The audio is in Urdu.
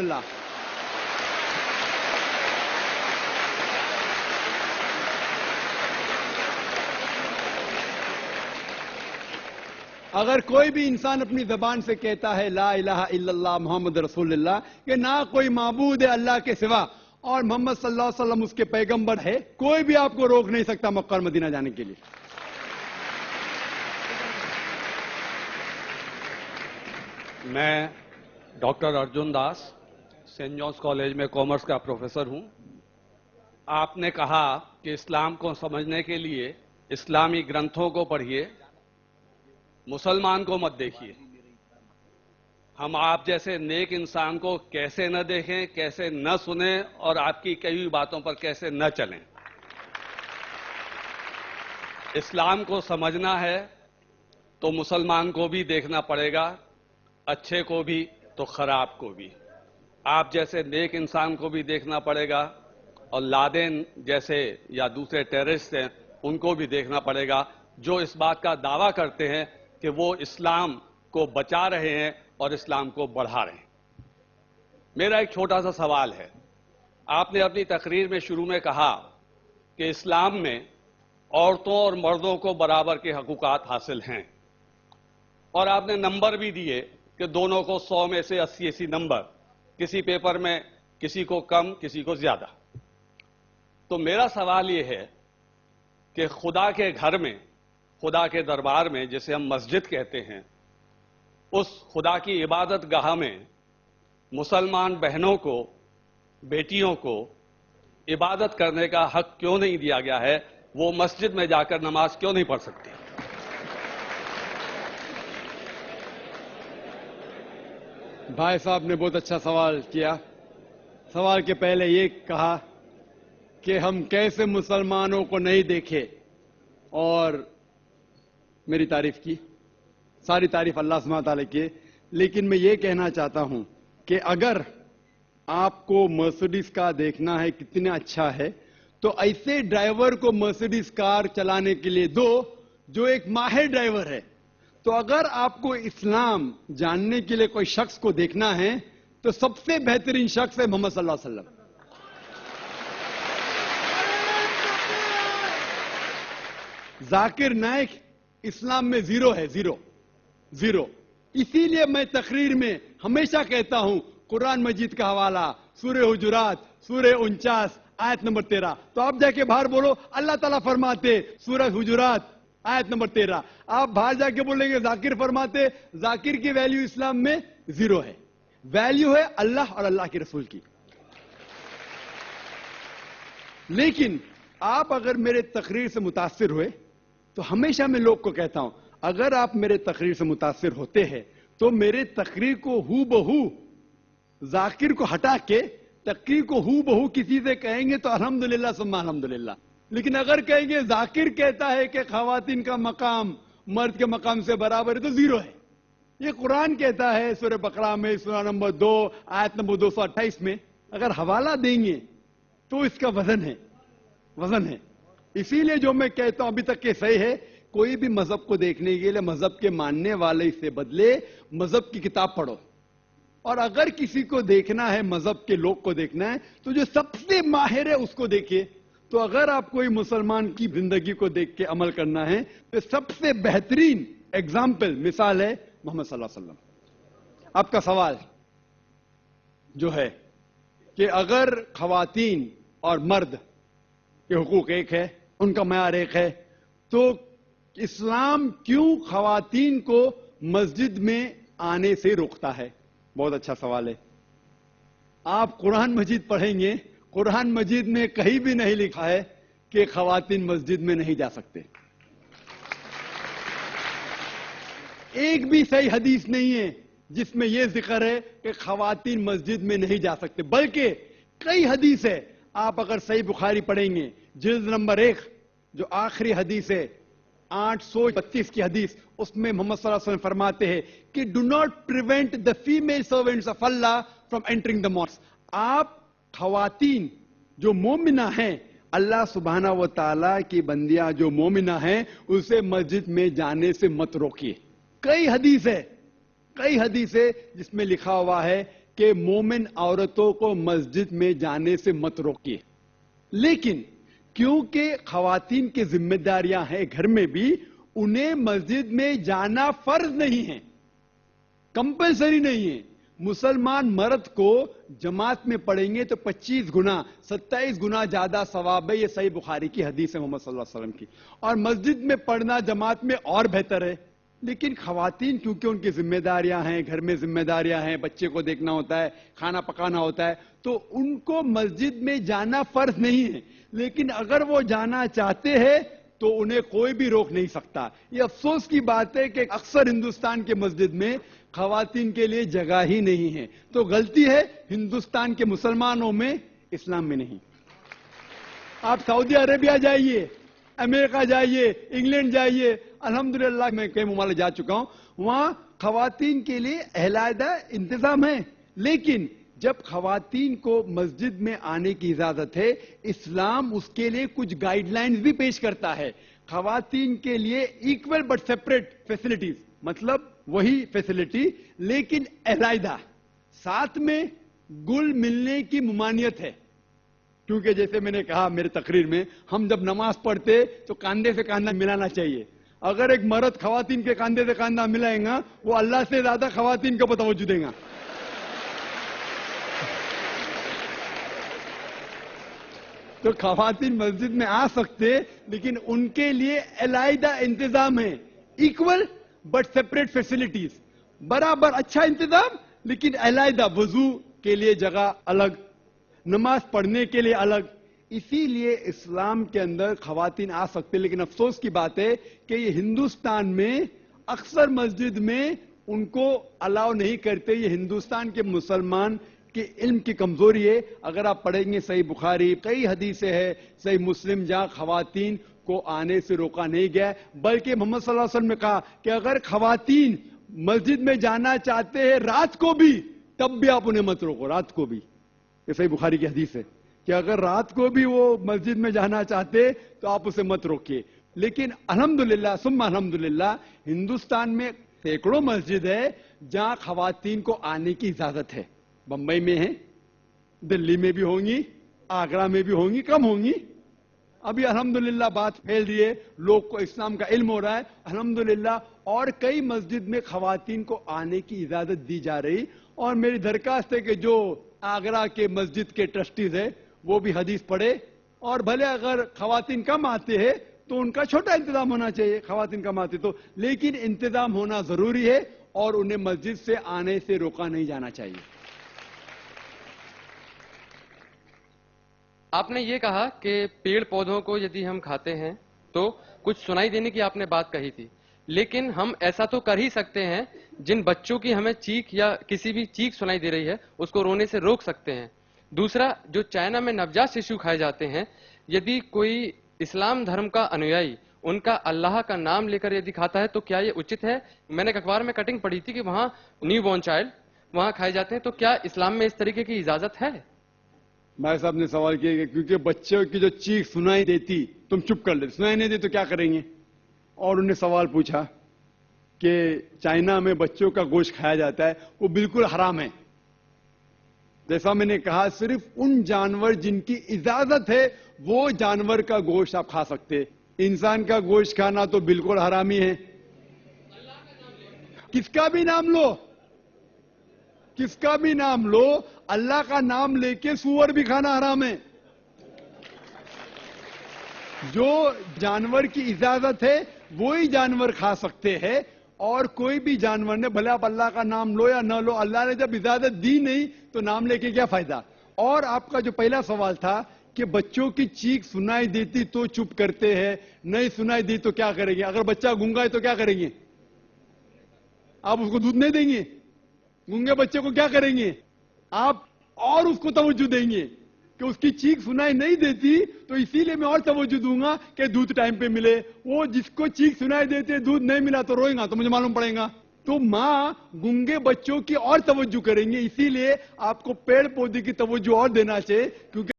اللہ. اگر کوئی بھی انسان اپنی زبان سے کہتا ہے لا الہ الا اللہ محمد رسول اللہ کہ نہ کوئی معبود ہے اللہ کے سوا اور محمد صلی اللہ علیہ وسلم اس کے پیغمبر ہے, کوئی بھی آپ کو روک نہیں سکتا مکہ اور مدینہ جانے کے لیے. میں doctor Arjun Das saint John's college میں کامرس کا پروفیسر ہوں. آپ نے کہا کہ اسلام کو سمجھنے کے لیے اسلامی گرنتھوں کو پڑھیے, مسلمان کو مت دیکھیے. ہم آپ جیسے نیک انسان کو کیسے نہ دیکھیں, کیسے نہ سنیں اور آپ کی کئی باتوں پر کیسے نہ چلیں. اسلام کو سمجھنا ہے تو مسلمان کو بھی دیکھنا پڑے گا, اچھے کو بھی تو خراب کو بھی. آپ جیسے نیک انسان کو بھی دیکھنا پڑے گا اور لادین جیسے یا دوسرے ٹیررسٹ ہیں ان کو بھی دیکھنا پڑے گا جو اس بات کا دعویٰ کرتے ہیں کہ وہ اسلام کو بچا رہے ہیں اور اسلام کو بڑھا رہے ہیں. میرا ایک چھوٹا سا سوال ہے. آپ نے اپنی تقریر میں شروع میں کہا کہ اسلام میں عورتوں اور مردوں کو برابر کے حقوقات حاصل ہیں اور آپ نے نمبر بھی دیے کہ دونوں کو 100 میں سے 80 نمبر, کسی پیپر میں کسی کو کم کسی کو زیادہ. تو میرا سوال یہ ہے کہ خدا کے گھر میں, خدا کے دربار میں جسے ہم مسجد کہتے ہیں, اس خدا کی عبادت گاہ میں مسلمان بہنوں کو, بیٹیوں کو عبادت کرنے کا حق کیوں نہیں دیا گیا ہے؟ وہ مسجد میں جا کر نماز کیوں نہیں پڑھ سکتی؟ بھائی صاحب نے بہت اچھا سوال کیا. سوال کے پہلے یہ کہا کہ ہم کیسے مسلمانوں کو نہیں دیکھے اور میری تعریف کی. ساری تعریف اللہ سبحانہ تعالیٰ کی, لیکن میں یہ کہنا چاہتا ہوں کہ اگر آپ کو مرسیڈیز کار دیکھنا ہے کتنا اچھا ہے تو ایسے ڈرائیور کو مرسیڈیز کار چلانے کے لیے دو جو ایک ماہر ڈرائیور ہے. تو اگر آپ کو اسلام جاننے کے لیے کوئی شخص کو دیکھنا ہے تو سب سے بہترین شخص ہے محمد صلی اللہ علیہ وسلم. ذاکر نائک اسلام میں زیرو ہے, زیرو. اسی لیے میں تقریر میں ہمیشہ کہتا ہوں قرآن مجید کا حوالہ سورہ حجرات سورہ 49 آیت نمبر 13. تو آپ جا کے باہر بولو اللہ تعالیٰ فرماتے سورہ حجرات آیت نمبر 13. آپ باہر جا کے بولیں گے ذاکر فرماتے, ذاکر کی ویلیو اسلام میں زیرو ہے. ویلیو ہے اللہ اور اللہ کے رسول کی. لیکن آپ اگر میرے تقریر سے متاثر ہوئے تو ہمیشہ میں لوگ کو کہتا ہوں اگر آپ میرے تقریر سے متاثر ہوتے ہیں تو میرے تقریر کو ہو بہو ذاکر کو ہٹا کے تقریر کو ہو بہو کسی سے کہیں گے تو الحمدللہ ثم الحمدللہ. لیکن اگر کہیں گے ذاکر کہتا ہے کہ خواتین کا مقام مرد کے مقام سے برابر ہے تو زیرو ہے. یہ قرآن کہتا ہے سورہ بقرہ میں سورہ نمبر 2 آیت نمبر 228 میں. اگر حوالہ دیں گے تو اس کا وزن ہے. اسی لیے جو میں کہتا ہوں ابھی تک کہ صحیح ہے, کوئی بھی مذہب کو دیکھنے کے لیے مذہب کے ماننے والے سے بدلے مذہب کی کتاب پڑھو. اور اگر کسی کو دیکھنا ہے مذہب کے لوگ کو دیکھنا ہے تو جو سب سے ماہر ہے اس کو دیکھیے. تو اگر آپ کوئی مسلمان کی زندگی کو دیکھ کے عمل کرنا ہے تو سب سے بہترین ایگزامپل مثال ہے محمد صلی اللہ علیہ وسلم. آپ کا سوال جو ہے کہ اگر خواتین اور مرد کے حقوق ایک ہے, ان کا معیار ایک ہے, تو اسلام کیوں خواتین کو مسجد میں آنے سے روکتا ہے؟ بہت اچھا سوال ہے. آپ قرآن مجید پڑھیں گے, قرآن مجید میں کہیں بھی نہیں لکھا ہے کہ خواتین مسجد میں نہیں جا سکتے. ایک بھی صحیح حدیث نہیں ہے جس میں یہ ذکر ہے کہ خواتین مسجد میں نہیں جا سکتے, بلکہ کئی حدیث ہے. آپ اگر صحیح بخاری پڑھیں گے جلد نمبر 1 جو آخری حدیث ہے 832 کی حدیث, اس میں محمد صلی اللہ علیہ وسلم فرماتے ہیں کہ do not prevent the female servants of Allah from entering the mosque. آپ خواتین جو مومنہ ہیں, اللہ سبحانہ و تعالیٰ کی بندیاں جو مومنہ ہیں, اسے مسجد میں جانے سے مت روکیے. کئی حدیث ہے جس میں لکھا ہوا ہے کہ مومن عورتوں کو مسجد میں جانے سے مت روکیے، لیکن کیونکہ خواتین کی ذمہ داریاں ہیں گھر میں بھی، انہیں مسجد میں جانا فرض نہیں ہے، کمپلسری نہیں ہے۔ مسلمان مرد کو جماعت میں پڑھیں گے تو 25 گنا 27 گنا زیادہ ثواب ہے، یہ صحیح بخاری کی حدیث ہے محمد صلی اللہ علیہ وسلم کی، اور مسجد میں پڑھنا جماعت میں اور بہتر ہے۔ لیکن خواتین کیونکہ ان کی ذمہ داریاں ہیں، گھر میں ذمہ داریاں ہیں، بچے کو دیکھنا ہوتا ہے، کھانا پکانا ہوتا ہے، تو ان کو مسجد میں جانا فرض نہیں ہے، لیکن اگر وہ جانا چاہتے ہیں تو انہیں کوئی بھی روک نہیں سکتا۔ یہ افسوس کی بات ہے کہ اکثر ہندوستان کے مسجد میں خواتین کے لیے جگہ ہی نہیں ہے، تو غلطی ہے ہندوستان کے مسلمانوں میں، اسلام میں نہیں۔ آپ سعودی عربیہ جائیے، امریکہ جائیے، انگلینڈ جائیے، الحمدللہ میں کئی ممالک جا چکا ہوں، وہاں خواتین کے لیے علیحدہ انتظام ہے، لیکن جب خواتین کو مسجد میں آنے کی اجازت ہے، اسلام اس کے لیے کچھ گائیڈ لائنز بھی پیش کرتا ہے۔ خواتین کے لیے ایکول بٹ سیپریٹ فیسلٹیز، مطلب وہی فیسلٹی لیکن علیحدہ، ساتھ میں گل ملنے کی ممانعت ہے، کیونکہ جیسے میں نے کہا میرے تقریر میں، ہم جب نماز پڑھتے تو کاندھے سے کاندھا ملانا چاہیے۔ اگر ایک مرد خواتین کے کاندھے سے کاندھا ملائے گا، وہ اللہ سے زیادہ خواتین کو توجہ دے گا۔ تو خواتین مسجد میں آ سکتے، لیکن ان کے لیے علیحدہ انتظام ہے، ایکول بٹ سیپریٹ فیسلٹیز، برابر اچھا انتظام لیکن علیحدہ، وضو کے لیے جگہ الگ، نماز پڑھنے کے لیے الگ۔ اسی لیے اسلام کے اندر خواتین آ سکتے، لیکن افسوس کی بات ہے کہ یہ ہندوستان میں اکثر مسجد میں ان کو الاؤ نہیں کرتے۔ یہ ہندوستان کے مسلمان کہ علم کی کمزوری ہے۔ اگر آپ پڑھیں گے صحیح بخاری، کئی حدیثیں ہیں، صحیح مسلم، جہاں خواتین کو آنے سے روکا نہیں گیا، بلکہ محمد صلی اللہ علیہ وسلم نے کہا کہ اگر خواتین مسجد میں جانا چاہتے ہیں رات کو بھی، تب بھی آپ انہیں مت روکو، رات کو بھی۔ یہ صحیح بخاری کی حدیث ہے کہ اگر رات کو بھی وہ مسجد میں جانا چاہتے تو آپ اسے مت روکیے۔ لیکن الحمدللہ ثم الحمدللہ ہندوستان میں سینکڑوں مسجد ہے جہاں خواتین کو آنے کی اجازت ہے۔ بمبئی میں ہیں، دلی میں بھی ہوں گی، آگرہ میں بھی ہوں گی، کم ہوں گی۔ ابھی الحمدللہ بات پھیل رہی ہے، لوگ کو اسلام کا علم ہو رہا ہے الحمدللہ، اور کئی مسجد میں خواتین کو آنے کی اجازت دی جا رہی۔ اور میری درخواست ہے کہ جو آگرہ کے مسجد کے ٹرسٹیز ہیں وہ بھی حدیث پڑھے، اور بھلے اگر خواتین کم آتے ہیں تو ان کا چھوٹا انتظام ہونا چاہیے، خواتین کم آتے تو، لیکن انتظام ہونا ضروری ہے اور انہیں مسجد سے آنے سے روکا نہیں جانا چاہیے۔ آپ نے یہ کہا کہ پیڑ پودوں کو یدی ہم کھاتے ہیں تو کچھ سنائی دینے کی آپ نے بات کہی تھی، لیکن ہم ایسا تو کر ہی سکتے ہیں جن بچوں کی ہمیں چیخ یا کسی بھی چیخ سنائی دے رہی ہے اس کو رونے سے روک سکتے ہیں۔ دوسرا، جو چائنا میں نوجات ششو کھائے جاتے ہیں، یدی کوئی اسلام دھرم کا انویائی ان کا اللہ کا نام لے کر یدی کھاتا ہے تو کیا یہ اچت ہے؟ میں نے ایک اخبار میں کٹنگ پڑھی تھی کہ وہاں نیو بورن چائلڈ وہاں کھائے جاتے ہیں، تو کیا اسلام میں اس طریقے کی اجازت ہے؟ بھائی صاحب نے سوال کیا کہ کیونکہ بچوں کی جو چیخ سنائی دیتی، تم چپ کر لیتے، سنائی نہیں دی تو کیا کریں گے؟ اور انہوں نے سوال پوچھا کہ چائنا میں بچوں کا گوشت کھایا جاتا ہے، وہ بالکل حرام ہے۔ جیسا میں نے کہا، صرف ان جانور جن کی اجازت ہے وہ جانور کا گوشت آپ کھا سکتے، انسان کا گوشت کھانا تو بالکل حرامی ہے۔ کس کا بھی نام لو، کس کا بھی نام لو، اللہ کا نام لے کے سور بھی کھانا حرام ہے۔ جو جانور کی اجازت ہے وہی جانور کھا سکتے ہیں، اور کوئی بھی جانور نے، بھلے آپ اللہ کا نام لو یا نہ لو، اللہ نے جب اجازت دی نہیں تو نام لے کے کیا فائدہ؟ اور آپ کا جو پہلا سوال تھا کہ بچوں کی چیخ سنائی دیتی تو چپ کرتے ہیں، نہیں سنائی دی تو کیا کریں گے؟ اگر بچہ گونگا ہے تو کیا کریں گے؟ آپ اس کو دودھ نہیں دیں گے؟ گونگے بچے کو کیا کریں گے؟ آپ اور اس کو توجہ دیں گے کہ اس کی چیخ سنائی نہیں دیتی تو اسی لیے میں اور توجہ دوں گا کہ دودھ ٹائم پہ ملے۔ وہ جس کو چیخ سنائی دیتے دودھ نہیں ملا تو روئے گا، تو مجھے معلوم پڑے گا۔ تو ماں گونگے بچوں کی اور توجہ کریں گے، اسی لیے آپ کو پیڑ پودے کی توجہ اور دینا چاہیے، کیونکہ